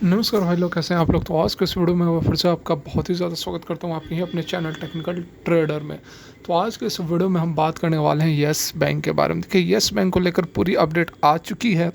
नमस्कार भाई लोग, कैसे हैं आप लोग। तो आज के इस वीडियो में मैं फिर से आपका बहुत ही ज़्यादा स्वागत करता हूँ आपके ही अपने चैनल टेक्निकल ट्रेडर में। तो आज के इस वीडियो में हम बात करने वाले हैं येस बैंक के बारे में। देखिए, येस बैंक को लेकर पूरी अपडेट आ चुकी है।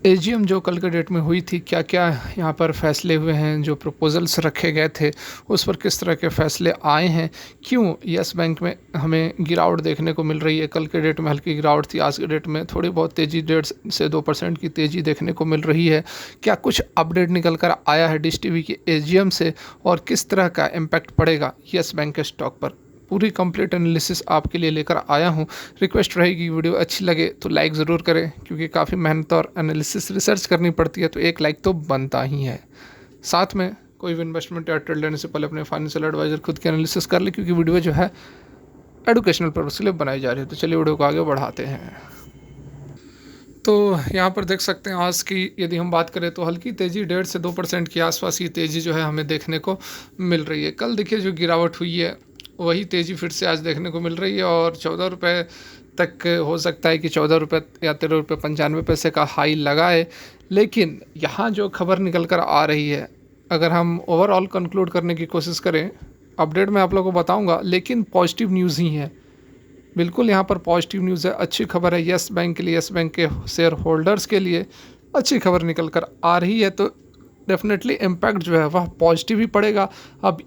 एजीएम जो कल के डेट में हुई थी, क्या क्या यहाँ पर फैसले हुए हैं, जो प्रपोजल्स रखे गए थे उस पर किस तरह के फैसले आए हैं, क्यों येस बैंक में हमें गिरावट देखने को मिल रही है। कल के डेट में हल्की गिरावट थी, आज के डेट में थोड़ी बहुत तेज़ी 1.5 से 2% की तेज़ी देखने को मिल रही है। क्या कुछ अपडेट निकल कर आया है डिश टीवी के एजीएम से और किस तरह का इम्पैक्ट पड़ेगा येस बैंक के स्टॉक पर, पूरी कंप्लीट एनालिसिस आपके लिए लेकर आया हूँ। रिक्वेस्ट रहेगी वीडियो अच्छी लगे तो लाइक ज़रूर करें, क्योंकि काफ़ी मेहनत और एनालिसिस रिसर्च करनी पड़ती है, तो एक लाइक तो बनता ही है। साथ में कोई भी इन्वेस्टमेंट या ट्रेड लेने से पहले अपने फाइनेंशियल एडवाइजर खुद की एनालिसिस कर ले, क्योंकि वीडियो जो है एडुकेशनल पर्पज़ के लिए बनाई जा रही है। तो चलिए वीडियो को आगे बढ़ाते हैं। तो यहाँ पर देख सकते हैं आज की यदि हम बात करें तो हल्की तेज़ी 1.5 से 2% के आसपास की तेज़ी जो है हमें देखने को मिल रही है। कल देखिए जो गिरावट हुई है वही तेज़ी फिर से आज देखने को मिल रही है और 14 रुपये तक हो सकता है कि 14 रुपये या 13 रुपये 95 पैसे का हाई लगाए। लेकिन यहाँ जो खबर निकल कर आ रही है, अगर हम ओवरऑल कंक्लूड करने की कोशिश करें, अपडेट मैं आप लोगों को बताऊंगा, लेकिन पॉजिटिव न्यूज़ ही है। बिल्कुल यहाँ पर पॉजिटिव न्यूज़ है, अच्छी खबर है येस बैंक के लिए, येस बैंक के शेयर होल्डर्स के लिए अच्छी खबर निकल कर आ रही है। तो डेफिनेटली इम्पैक्ट जो है वह पॉजिटिव ही पड़ेगा। अब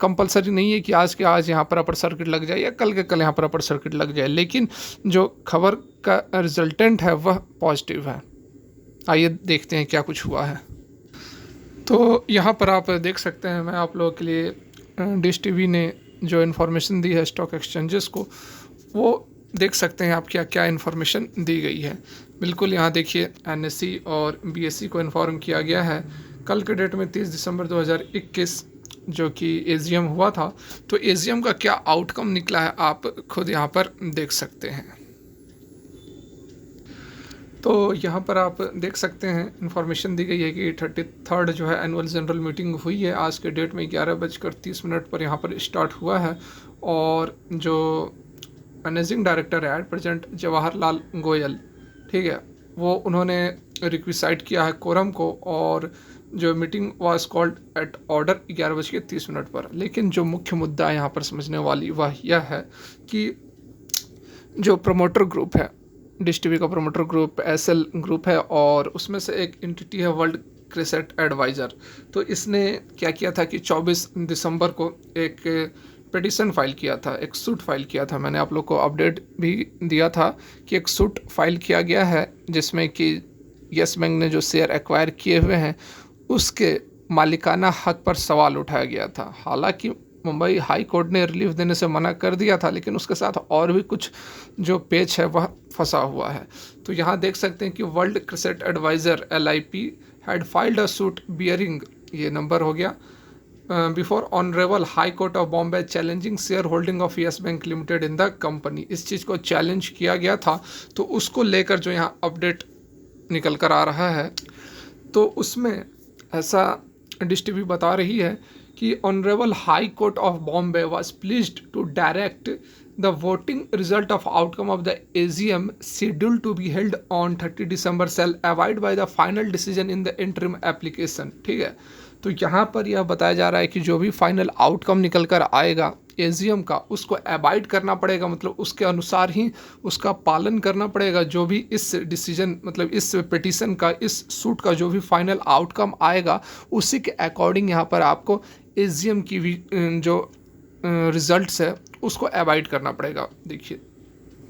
कंपलसरी नहीं है कि आज के आज यहाँ पर अपर सर्किट लग जाए या कल के कल यहाँ पर अपर सर्किट लग जाए, लेकिन जो खबर का रिजल्टेंट है वह पॉजिटिव है। आइए देखते हैं क्या कुछ हुआ है। तो यहाँ पर आप देख सकते हैं, मैं आप लोगों के लिए डिश टीवी ने जो इन्फॉर्मेशन दी है स्टॉक एक्सचेंजेस को, वो देख सकते हैं आप क्या क्या इन्फॉर्मेशन दी गई है। बिल्कुल यहाँ देखिए, एनएससी और बीएससी को इन्फॉर्म किया गया है कल के डेट में 30 दिसंबर 2021 जो कि एजीएम हुआ था। तो एजीएम का क्या आउटकम निकला है आप खुद यहाँ पर देख सकते हैं। तो यहाँ पर आप देख सकते हैं इन्फॉर्मेशन दी गई है कि 33rd जो है एनुअल जनरल मीटिंग हुई है। आज के डेट में 11:30 पर यहाँ पर स्टार्ट हुआ है और जो मैनेजिंग डायरेक्टर है एट प्रेजेंट जवाहरलाल गोयल, ठीक है, वो उन्होंने रिक्विसाइट किया है कोरम को और जो meeting was called eight order 11:30 पर। लेकिन जो मुख्य मुद्दा यहाँ पर समझने वाली वह यह है कि जो प्रमोटर ग्रुप है, डिश टीवी का प्रमोटर ग्रुप एसएल ग्रुप है और उसमें से एक एंटिटी है वर्ल्ड क्रेसेट एडवाइज़र। तो इसने क्या किया था कि 24 दिसंबर को एक पिटीशन फाइल किया था, एक सूट फाइल किया था। मैंने आप लोग को अपडेट भी दिया था कि एक सूट फाइल किया गया है जिसमें कि येस बैंक ने जो शेयर एक्वायर किए हुए हैं उसके मालिकाना हक पर सवाल उठाया गया था। हालांकि मुंबई हाई कोर्ट ने रिलीफ देने से मना कर दिया था, लेकिन उसके साथ और भी कुछ जो पेच है वह फंसा हुआ है। तो यहाँ देख सकते हैं कि world crescent advisor LIP had filed a suit bearing, ये नंबर हो गया, before honourable high court of Bombay challenging share holding of Yes bank limited in the company. इस चीज़ को चैलेंज किया गया था, तो उसको लेकर जो यहाँ अपडेट निकल कर आ रहा है, तो उसमें ऐसा डिश टीवी बता रही है कि honourable high court of Bombay was pleased to direct the voting result of outcome of the AGM schedule to be held on 30 December shall abide by the final decision in the interim application. ठीक है, तो यहाँ पर यह बताया जा रहा है कि जो भी फाइनल आउटकम निकल कर आएगा AGM का, उसको अवॉइड करना पड़ेगा, मतलब उसके अनुसार ही उसका पालन करना पड़ेगा। जो भी इस डिसीजन मतलब इस पिटीशन का, इस सूट का जो भी फाइनल आउटकम आएगा उसी के अकॉर्डिंग यहाँ पर आपको AGM की भी जो रिजल्ट्स है उसको अवॉइड करना पड़ेगा। देखिए,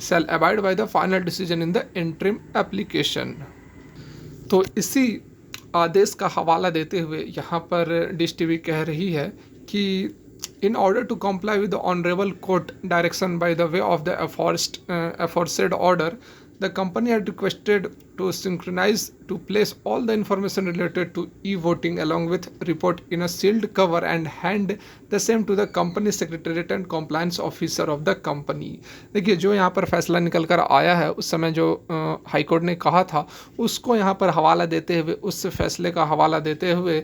shall abide by the final decision in the interim application. तो इसी आदेश का हवाला देते हुए यहाँ पर डिश टीवी कह रही है कि in order to comply with the honorable court direction by the way of the aforesaid order, the company had requested to synchronize to place all the information related to e-voting along with report in a sealed cover and hand the same to the company secretariat and compliance officer of the company। देखिए, जो यहाँ पर फैसला निकल कर आया है उस समय जो हाई कोर्ट ने कहा था उसको यहाँ पर हवाला देते हुए, उस फैसले का हवाला देते हुए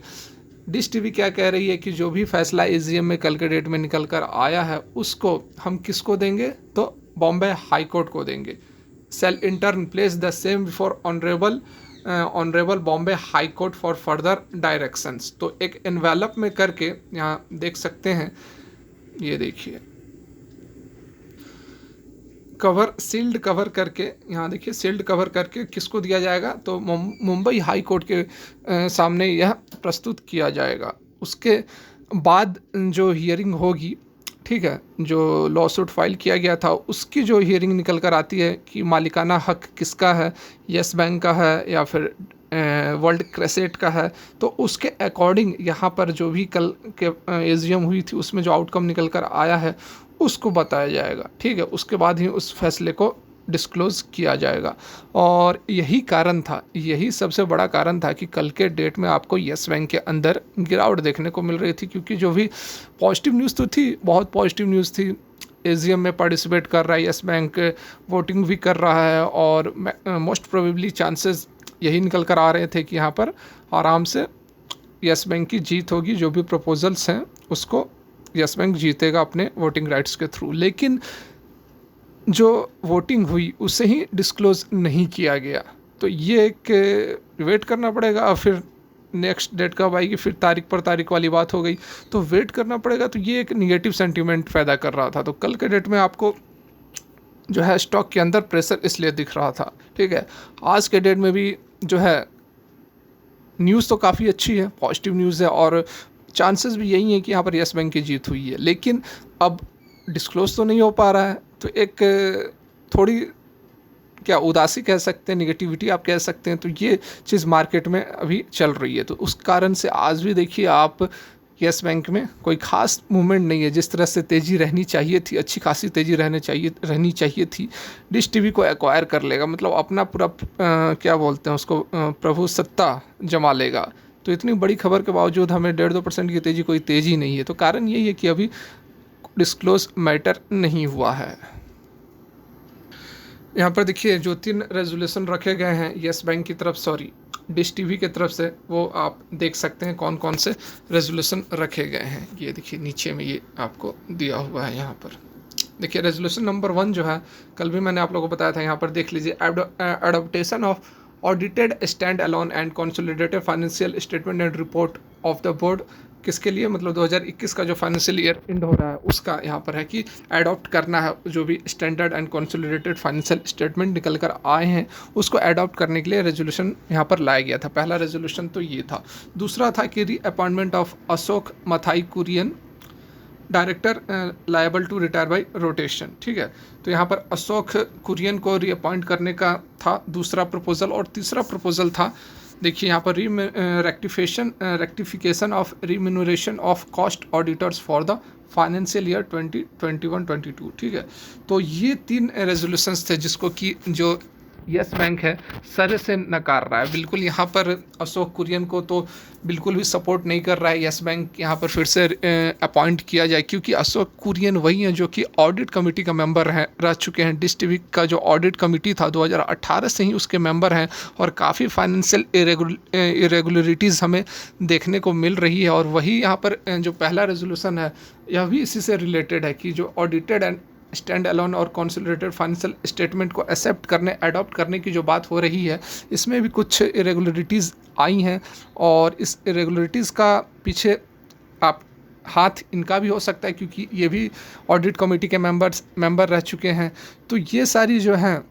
डिश टीवी क्या कह रही है कि जो भी फैसला AGM में कल के डेट में निकल कर आया है उसको हम किसको देंगे, तो बॉम्बे हाई कोर्ट को देंगे। Shall in turn place the same before honourable honourable Bombay high court for further directions. तो एक एनवेलप में करके यहाँ देख सकते हैं, ये देखिए कवर, सील्ड कवर करके, यहाँ देखिए सील्ड कवर करके किसको दिया जाएगा, तो मुंबई हाई कोर्ट के सामने यह प्रस्तुत किया जाएगा। उसके बाद जो हियरिंग होगी, ठीक है, जो लॉ सूट फाइल किया गया था उसकी जो हियरिंग निकल कर आती है कि मालिकाना हक किसका है, यस बैंक का है या फिर वर्ल्ड क्रेसेट का है, तो उसके अकॉर्डिंग यहाँ पर जो भी कल के एजीएम हुई थी उसमें जो आउटकम निकल कर आया है उसको बताया जाएगा, ठीक है। उसके बाद ही उस फैसले को डिस्क्लोज़ किया जाएगा। और यही कारण था, यही सबसे बड़ा कारण था कि कल के डेट में आपको येस बैंक के अंदर गिरावट देखने को मिल रही थी, क्योंकि जो भी पॉजिटिव न्यूज़ तो थी, बहुत पॉजिटिव न्यूज़ थी, एजीएम में पार्टिसिपेट कर रहा है येस बैंक, वोटिंग भी कर रहा है, और मोस्ट प्रोबेबली चांसेस यही निकल कर आ रहे थे कि यहाँ पर आराम से येस बैंक की जीत होगी, जो भी प्रपोजल्स हैं उसको येस बैंक जीतेगा अपने वोटिंग राइट्स के थ्रू। लेकिन जो वोटिंग हुई उसे ही डिस्क्लोज़ नहीं किया गया, तो ये एक वेट करना पड़ेगा। और फिर नेक्स्ट डेट कब आएगी, फिर तारीख पर तारीख वाली बात हो गई, तो वेट करना पड़ेगा। तो ये एक निगेटिव सेंटीमेंट पैदा कर रहा था। तो कल के डेट में आपको जो है स्टॉक के अंदर प्रेशर इसलिए दिख रहा था, ठीक है। आज के डेट में भी जो है न्यूज़ तो काफ़ी अच्छी है, पॉजिटिव न्यूज़ है, और चांसेस भी यही है कि यहाँ पर येस बैंक की जीत हुई है। लेकिन अब डिस्क्लोज तो नहीं हो पा रहा है, तो एक थोड़ी क्या उदासी कह सकते हैं, निगेटिविटी आप कह सकते हैं, तो ये चीज़ मार्केट में अभी चल रही है। तो उस कारण से आज भी देखिए आप येस बैंक में कोई खास मूवमेंट नहीं है। जिस तरह से तेज़ी रहनी चाहिए थी, अच्छी खासी तेज़ी रहनी चाहिए थी, डिश टीवी को एक्वायर कर लेगा, मतलब अपना पूरा क्या बोलते हैं उसको, प्रभु सत्ता जमा लेगा। तो इतनी बड़ी खबर के बावजूद हमें 1.5-2% की तेज़ी, कोई तेज़ी नहीं है। तो कारण यही है कि अभी डिस्क्लोज मैटर नहीं हुआ है। यहाँ पर देखिए जो 3 रेजोल्यूशन रखे गए हैं येस बैंक की तरफ, सॉरी डिश टीवी की तरफ से, वो आप देख सकते हैं कौन कौन से रेजोल्यूशन रखे गए हैं। ये देखिए नीचे में ये आपको दिया हुआ है। यहाँ पर देखिए रेजोल्यूशन नंबर 1 जो है, कल भी मैंने आप लोगों को बताया था, यहाँ पर देख लीजिए, adaptation of audited stand alone and consolidated financial statement and report of the board. किसके लिए, मतलब 2021 का जो फाइनेंशियल ईयर एंड हो रहा है उसका यहाँ पर है कि अडॉप्ट करना है, जो भी standard and consolidated financial statement निकल कर आए हैं उसको अडॉप्ट करने के लिए रेजोल्यूशन यहाँ पर लाया गया था। पहला रेजोल्यूशन तो ये था। दूसरा था कि reappointment of Ashok Mathai Kurian director liable to retire by rotation, ठीक है। तो यहाँ पर अशोक कुरियन को रीअपॉइंट करने का था दूसरा प्रपोजल। और तीसरा प्रपोजल था, देखिए यहाँ पर rectification of remuneration of cost auditors for the financial year 2021-22, ठीक है। तो ये 3 रेजोल्यूशंस थे जिसको कि जो येस बैंक है सर से नकार रहा है। बिल्कुल यहाँ पर अशोक कुरियन को तो बिल्कुल भी सपोर्ट नहीं कर रहा है येस बैंक यहाँ पर फिर से अपॉइंट किया जाए, क्योंकि अशोक कुरियन वही हैं जो कि ऑडिट कमेटी का मेंबर रह चुके हैं। डिश टीवी का जो ऑडिट कमेटी था 2018 से ही उसके मेंबर हैं, और काफ़ी फाइनेंशियल इरेगुलरिटीज़ हमें देखने को मिल रही है। और वही यहाँ पर जो पहला रेजोल्यूशन है यह भी इसी से रिलेटेड है कि जो ऑडिटेड एंड स्टैंड अलोन और कंसोलिडेटेड फाइनेंशियल स्टेटमेंट को एक्सेप्ट करने, अडॉप्ट करने की जो बात हो रही है, इसमें भी कुछ इरेगुलरिटीज़ आई हैं। और इस इरेगुलरिटीज़ का पीछे आप हाथ इनका भी हो सकता है, क्योंकि ये भी ऑडिट कमेटी के मेंबर रह चुके हैं। तो ये सारी जो हैं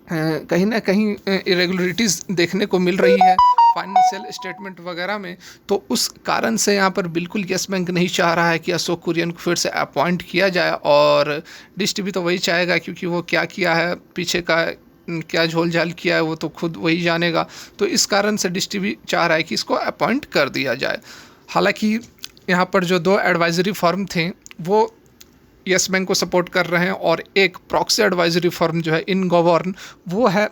कहीं ना कहीं इरेगुलरिटीज़ देखने को मिल रही है फाइनेंशियल स्टेटमेंट वगैरह में। तो उस कारण से यहाँ पर बिल्कुल येस बैंक नहीं चाह रहा है कि अशोक कुरियन को फिर से अपॉइंट किया जाए, और डिश टीवी तो वही चाहेगा, क्योंकि वो क्या किया है, पीछे का क्या झोल झाल किया है वो तो खुद वही जानेगा। तो इस कारण से डिश टीवी चाह रहा है कि इसको अपॉइंट कर दिया जाए। हालांकि यहाँ पर जो 2 एडवाइजरी फर्म थे वो येस बैंक को सपोर्ट कर रहे हैं, और एक प्रॉक्सी एडवाइजरी फर्म जो है इनगवर्न, वो है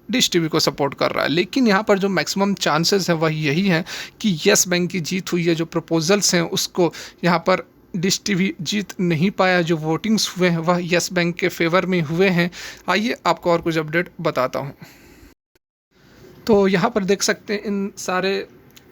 डिश टीवी को सपोर्ट कर रहा है। लेकिन यहाँ पर जो मैक्सिमम चांसेस हैं वह यही हैं कि येस बैंक की जीत हुई है। जो प्रपोजल्स हैं उसको यहाँ पर डिश टीवी जीत नहीं पाया, जो वोटिंग्स हुए हैं वह येस बैंक के फेवर में हुए हैं। आइए आपको और कुछ अपडेट बताता हूँ। तो यहाँ पर देख सकते हैं इन सारे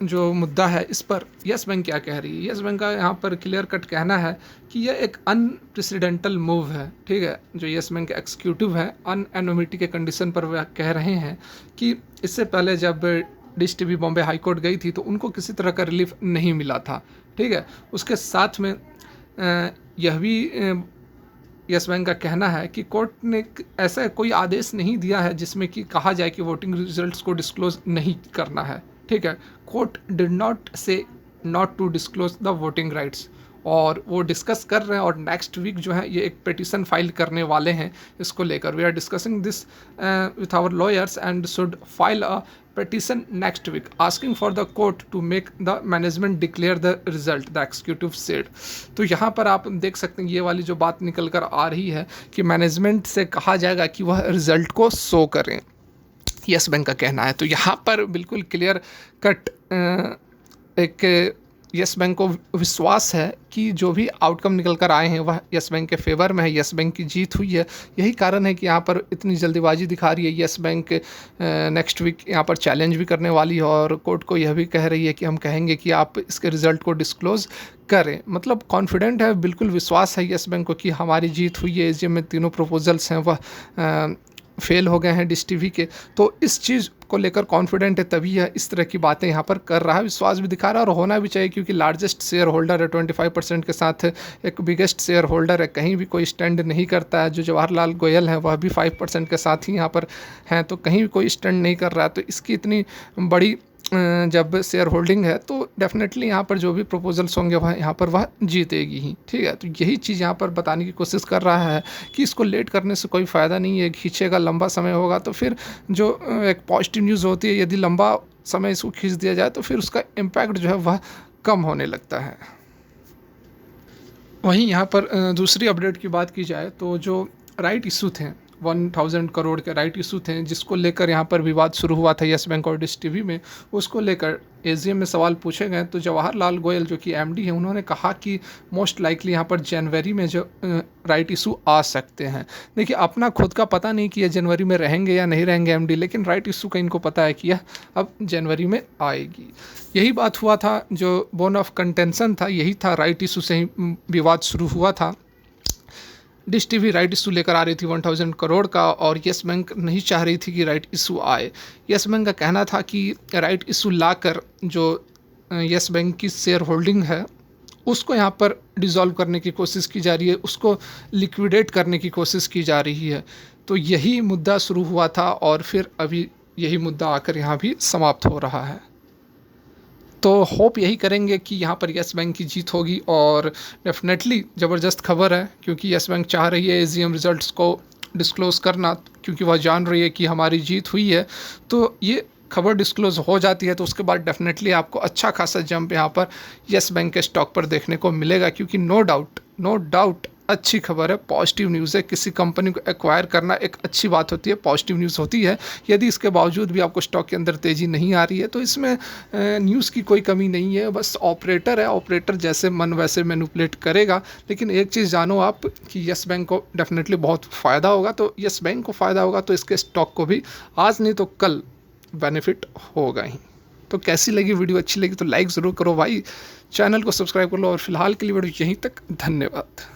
जो मुद्दा है इस पर यस बैंक क्या कह रही है। यस बैंक का यहाँ पर क्लियर कट कहना है कि यह एक अनप्रेसिडेंटल मूव है, ठीक है। जो यस बैंक के एग्जीक्यूटिव है अनएनोमिटी के कंडीशन पर वह कह रहे हैं कि इससे पहले जब dish TV Bombay high court गई थी तो उनको किसी तरह का रिलीफ नहीं मिला था, ठीक है। उसके साथ में यह भी यस बैंक का कहना है कि कोर्ट ने ऐसा कोई आदेश नहीं दिया है जिसमें कि कहा जाए कि वोटिंग रिजल्ट्स को डिस्क्लोज नहीं करना है, ठीक है। Court did not say not to disclose the voting rights, और वो डिस्कस कर रहे हैं और नेक्स्ट वीक जो है ये एक पिटिशन फाइल करने वाले हैं इसको लेकर। We are discussing this with our lawyers and should file a petition next week asking for the court to make the management declare the result, the executive said। तो यहाँ पर आप देख सकते हैं ये वाली जो बात निकल कर आ रही है कि मैनेजमेंट से कहा जाएगा कि वह रिजल्ट को शो करें, यस बैंक का कहना है। तो यहाँ पर बिल्कुल क्लियर कट एक यस बैंक को विश्वास है कि जो भी आउटकम निकल कर आए हैं वह यस बैंक के फेवर में है, यस बैंक की जीत हुई है। यही कारण है कि यहाँ पर इतनी जल्दीबाजी दिखा रही है। यस बैंक नेक्स्ट वीक यहाँ पर चैलेंज भी करने वाली है और कोर्ट को यह भी कह रही है कि हम कहेंगे कि आप इसके रिज़ल्ट को डिस्क्लोज़ करें। मतलब कॉन्फिडेंट है, बिल्कुल विश्वास है यस बैंक को कि हमारी जीत हुई है। एजीएम में तीनों प्रपोजल्स हैं वह फेल हो गए हैं डिश टीवी के, तो इस चीज़ को लेकर कॉन्फिडेंट है, तभी यह इस तरह की बातें यहाँ पर कर रहा है। विश्वास भी दिखा रहा है और होना भी चाहिए क्योंकि लार्जेस्ट शेयर होल्डर है, 25% के साथ एक बिगेस्ट शेयर होल्डर है, कहीं भी कोई स्टैंड नहीं करता है। जो जवाहरलाल गोयल है वह भी 5% के साथ ही यहाँ पर हैं, तो कहीं भी कोई स्टैंड नहीं कर रहा है। तो इसकी इतनी बड़ी जब शेयर होल्डिंग है तो डेफिनेटली यहाँ पर जो भी प्रपोजल्स होंगे वह यहाँ पर वह जीतेगी ही, ठीक है। तो यही चीज़ यहाँ पर बताने की कोशिश कर रहा है कि इसको लेट करने से कोई फ़ायदा नहीं है, खींचेगा लंबा समय होगा तो फिर जो एक पॉजिटिव न्यूज़ होती है यदि लंबा समय इसको खींच दिया जाए तो फिर उसका इम्पैक्ट जो है वह कम होने लगता है। वहीं यहाँ पर दूसरी अपडेट की बात की जाए तो जो राइट इशू थे 1000 करोड़ के राइट इशू थे जिसको लेकर यहाँ पर विवाद शुरू हुआ था यस बैंक और डिश टीवी में, उसको लेकर एजीएम में सवाल पूछे गए। तो जवाहरलाल गोयल जो कि एमडी है उन्होंने कहा कि मोस्ट लाइकली यहाँ पर जनवरी में जो राइट इशू आ सकते हैं। देखिए अपना खुद का पता नहीं कि यह जनवरी में रहेंगे या नहीं रहेंगे एमडी, लेकिन राइट इशू का इनको पता है कि यह अब जनवरी में आएगी। यही बात हुआ था, जो बोन ऑफ कंटेंशन था यही था, राइट इशू से ही विवाद शुरू हुआ था। डिश टीवी राइट इशू लेकर आ रही थी 1000 करोड़ का और यस बैंक नहीं चाह रही थी कि राइट इशू आए। यस बैंक का कहना था कि राइट इशू लाकर जो यस बैंक की शेयर होल्डिंग है उसको यहाँ पर डिसॉल्व करने की कोशिश की जा रही है, उसको लिक्विडेट करने की कोशिश की जा रही है। तो यही मुद्दा शुरू हुआ था और फिर अभी यही मुद्दा आकर यहाँ भी समाप्त हो रहा है। तो होप यही करेंगे कि यहाँ पर यस बैंक की जीत होगी और डेफिनेटली ज़बरदस्त खबर है क्योंकि यस बैंक चाह रही है एजीएम रिजल्ट्स को डिस्क्लोज़ करना, क्योंकि वह जान रही है कि हमारी जीत हुई है। तो ये खबर डिस्क्लोज़ हो जाती है तो उसके बाद डेफिनेटली आपको अच्छा खासा जंप यहाँ पर यस बैंक के स्टॉक पर देखने को मिलेगा, क्योंकि नो डाउट अच्छी खबर है, पॉजिटिव न्यूज़ है। किसी कंपनी को एक्वायर करना एक अच्छी बात होती है, पॉजिटिव न्यूज़ होती है। यदि इसके बावजूद भी आपको स्टॉक के अंदर तेज़ी नहीं आ रही है तो इसमें न्यूज़ की कोई कमी नहीं है, बस ऑपरेटर है, ऑपरेटर जैसे मन वैसे मैनिपुलेट करेगा। लेकिन एक चीज़ जानो आप कि यस बैंक को डेफिनेटली बहुत फ़ायदा होगा, तो यस बैंक को फ़ायदा होगा तो इसके स्टॉक को भी आज नहीं तो कल बेनिफिट होगा ही। तो कैसी लगी वीडियो, अच्छी लगी तो लाइक ज़रूर करो भाई, चैनल को सब्सक्राइब कर लो और फिलहाल के लिए वीडियो यहीं तक, धन्यवाद।